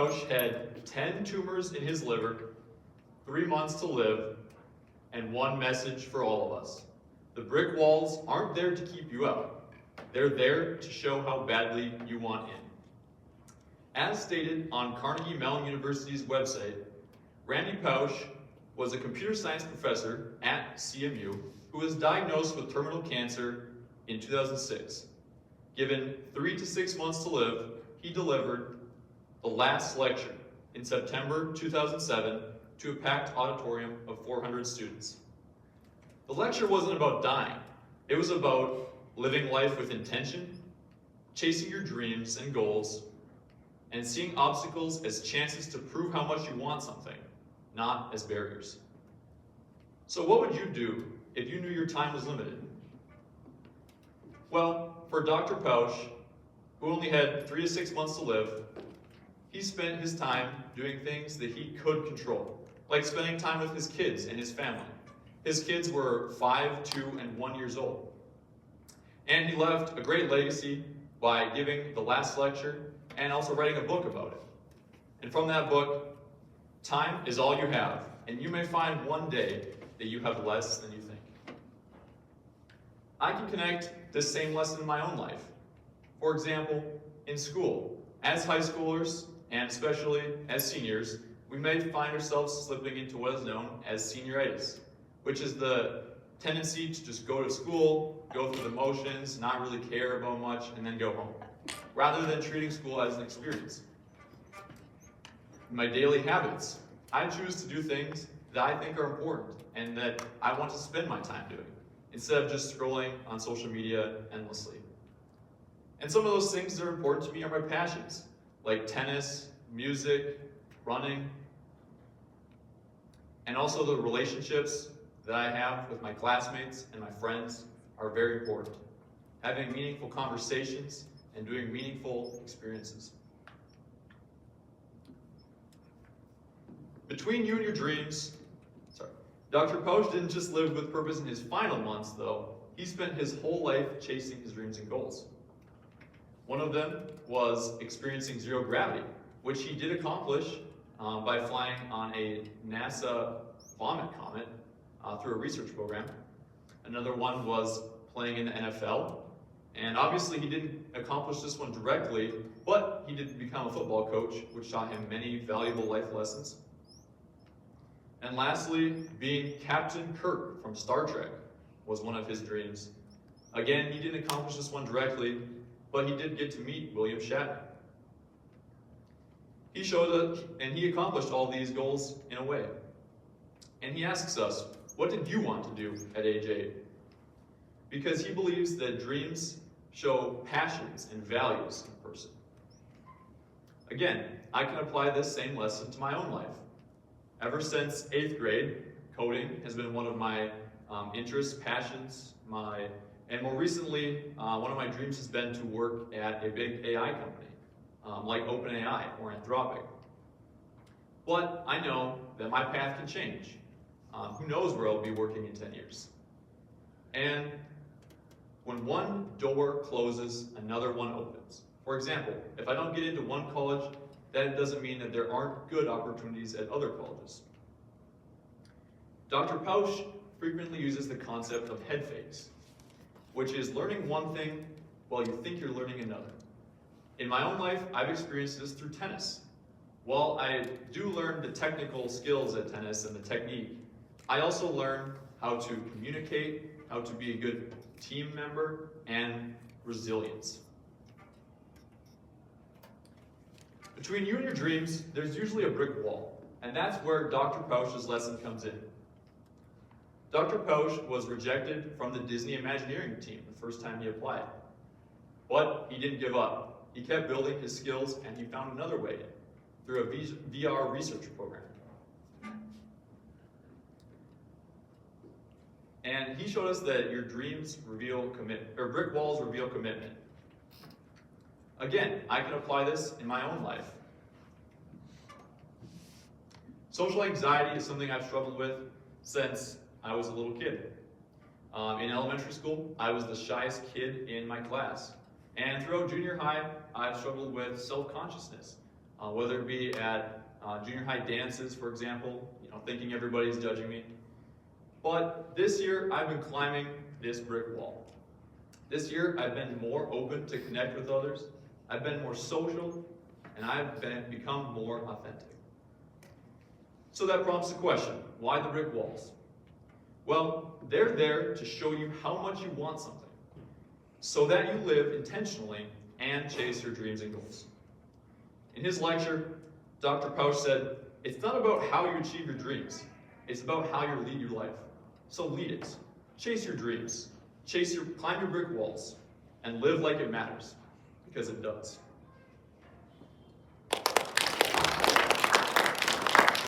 Pausch had 10 tumors in his liver, 3 months to live, and one message for all of us. The brick walls aren't there to keep you out. They're there to show how badly you want in. As stated on Carnegie Mellon University's website, Randy Pausch was a computer science professor at CMU who was diagnosed with terminal cancer in 2006. Given 3 to 6 months to live, he delivered the last lecture in September 2007 to a packed auditorium of 400 students. The lecture wasn't about dying. It was about living life with intention, chasing your dreams and goals, and seeing obstacles as chances to prove how much you want something, not as barriers. So what would you do if you knew your time was limited? Well, for Dr. Pausch, who only had 3 to 6 months to live, he spent his time doing things that he could control, like spending time with his kids and his family. His kids were 5, 2, and 1 years old. And he left a great legacy by giving the last lecture and also writing a book about it. And from that book, time is all you have, and you may find one day that you have less than you think. I can connect this same lesson in my own life. For example, in school, as high schoolers, and especially as seniors, we may find ourselves slipping into what is known as senioritis, which is the tendency to just go to school, go through the motions, not really care about much, and then go home, rather than treating school as an experience. In my daily habits, I choose to do things that I think are important and that I want to spend my time doing, instead of just scrolling on social media endlessly. And some of those things that are important to me are my passions, like tennis, music, running, and also the relationships that I have with my classmates and my friends are very important. Having meaningful conversations and doing meaningful experiences. Between you and your dreams, Dr. Pausch didn't just live with purpose in his final months, though. He spent his whole life chasing his dreams and goals. One of them was experiencing zero gravity, which he did accomplish by flying on a NASA Vomit Comet through a research program. Another one was playing in the NFL. And obviously he didn't accomplish this one directly, but he did become a football coach, which taught him many valuable life lessons. And lastly, being Captain Kirk from Star Trek was one of his dreams. Again, he didn't accomplish this one directly, but he did get to meet William Shatner. He showed that, and he accomplished all these goals in a way. And he asks us, what did you want to do at age 8? Because he believes that dreams show passions and values in a person. Again, I can apply this same lesson to my own life. Ever since 8th grade, coding has been one of my interests, passions, and more recently, one of my dreams has been to work at a big AI company, like OpenAI or Anthropic. But I know that my path can change. Who knows where I'll be working in 10 years? And when one door closes, another one opens. For example, if I don't get into one college, that doesn't mean that there aren't good opportunities at other colleges. Dr. Pausch frequently uses the concept of head fakes, which is learning one thing while you think you're learning another. In my own life, I've experienced this through tennis. While I do learn the technical skills at tennis and the technique, I also learn how to communicate, how to be a good team member, and resilience. Between you and your dreams, there's usually a brick wall, and that's where Dr. Pausch's lesson comes in. Dr. Pausch was rejected from the Disney Imagineering team the first time he applied. But he didn't give up. He kept building his skills, and he found another way in, through a VR research program. And he showed us that your dreams reveal commitment, or brick walls reveal commitment. Again, I can apply this in my own life. Social anxiety is something I've struggled with since I was a little kid. In elementary school, I was the shyest kid in my class. And throughout junior high, I've struggled with self-consciousness. whether it be at junior high dances, for example, thinking everybody's judging me. But this year, I've been climbing this brick wall. This year, I've been more open to connect with others, I've been more social, and I've become more authentic. So that prompts the question, why the brick walls? Well, they're there to show you how much you want something, so that you live intentionally and chase your dreams and goals. In his lecture, Dr. Pausch said, it's not about how you achieve your dreams, it's about how you lead your life. So lead it. Chase your dreams. Climb your brick walls, and live like it matters, because it does.